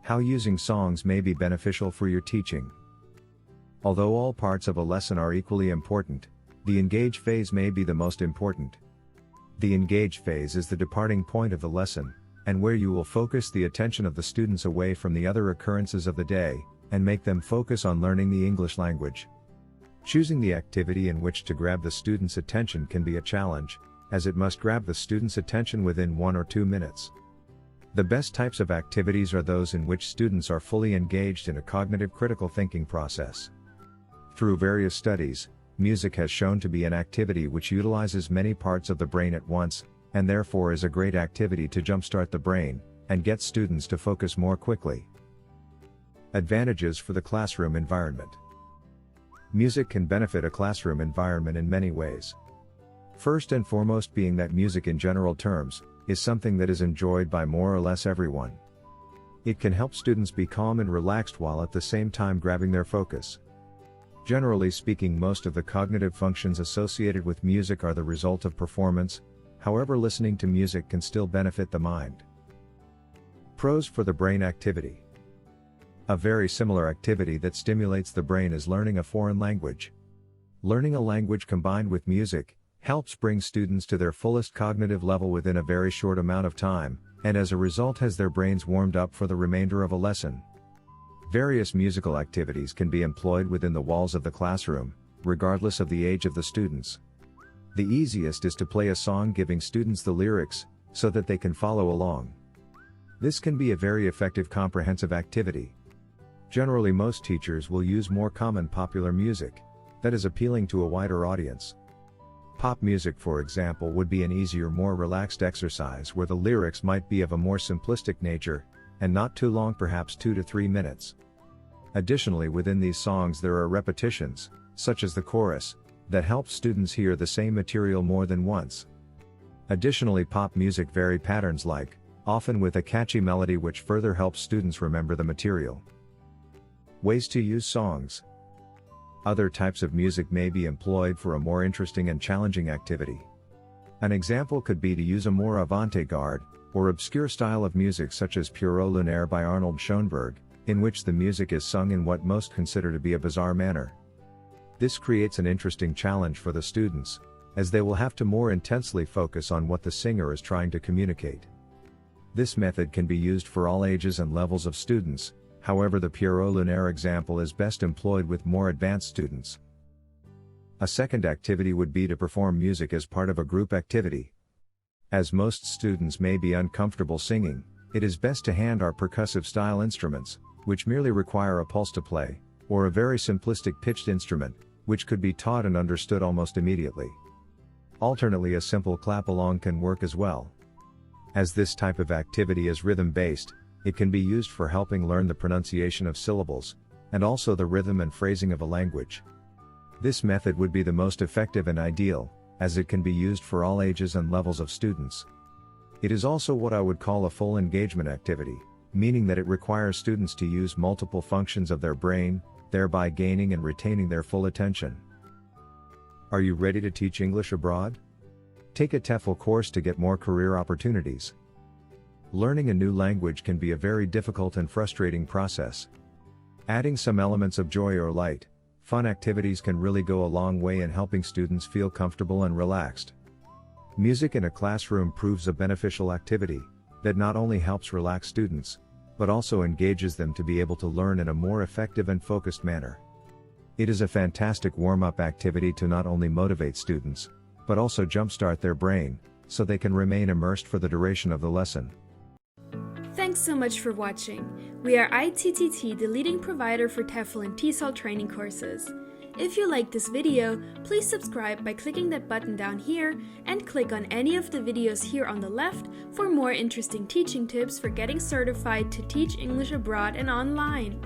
How using songs may be beneficial for your teaching. Although all parts of a lesson are equally important, the engage phase may be the most important. The engage phase is the departing point of the lesson, and where you will focus the attention of the students away from the other occurrences of the day, and make them focus on learning the English language. Choosing the activity in which to grab the student's attention can be a challenge, as it must grab the student's attention within 1 or 2 minutes. The best types of activities are those in which students are fully engaged in a cognitive critical thinking process. Through various studies, music has shown to be an activity which utilizes many parts of the brain at once, and therefore is a great activity to jumpstart the brain, and get students to focus more quickly. Advantages for the classroom environment. Music can benefit a classroom environment in many ways. First and foremost being that music in general terms, is something that is enjoyed by more or less everyone. It can help students be calm and relaxed while at the same time grabbing their focus. Generally speaking, most of the cognitive functions associated with music are the result of performance, however listening to music can still benefit the mind. Pros for the brain activity. A very similar activity that stimulates the brain is learning a foreign language. Learning a language combined with music helps bring students to their fullest cognitive level within a very short amount of time, and as a result has their brains warmed up for the remainder of a lesson. Various musical activities can be employed within the walls of the classroom, regardless of the age of the students. The easiest is to play a song giving students the lyrics, so that they can follow along. This can be a very effective comprehensive activity. Generally, most teachers will use more common popular music that is appealing to a wider audience. Pop music, for example, would be an easier, more relaxed exercise where the lyrics might be of a more simplistic nature, and not too long, perhaps 2 to 3 minutes. Additionally, within these songs there are repetitions, such as the chorus, that help students hear the same material more than once. Additionally, pop music vary patterns like, often with a catchy melody which further helps students remember the material. Ways to use songs. Other types of music may be employed for a more interesting and challenging activity. An example could be to use a more avant-garde, or obscure style of music such as Pierrot Lunaire by Arnold Schoenberg, in which the music is sung in what most consider to be a bizarre manner. This creates an interesting challenge for the students, as they will have to more intensely focus on what the singer is trying to communicate. This method can be used for all ages and levels of students, however the Pierrot Lunaire example is best employed with more advanced students. A second activity would be to perform music as part of a group activity. As most students may be uncomfortable singing, it is best to hand our percussive style instruments, which merely require a pulse to play, or a very simplistic pitched instrument, which could be taught and understood almost immediately. Alternately, a simple clap along can work as well. As this type of activity is rhythm-based, it can be used for helping learn the pronunciation of syllables, and also the rhythm and phrasing of a language. This method would be the most effective and ideal, as it can be used for all ages and levels of students. It is also what I would call a full engagement activity, meaning that it requires students to use multiple functions of their brain, thereby gaining and retaining their full attention. Are you ready to teach English abroad? Take a TEFL course to get more career opportunities. Learning a new language can be a very difficult and frustrating process. Adding some elements of joy or light, fun activities can really go a long way in helping students feel comfortable and relaxed. Music in a classroom proves a beneficial activity that not only helps relax students, but also engages them to be able to learn in a more effective and focused manner. It is a fantastic warm-up activity to not only motivate students, but also jumpstart their brain, so they can remain immersed for the duration of the lesson. Thanks so much for watching. We are ITTT, the leading provider for TEFL and TESOL training courses. If you like this video, please subscribe by clicking that button down here and click on any of the videos here on the left for more interesting teaching tips for getting certified to teach English abroad and online.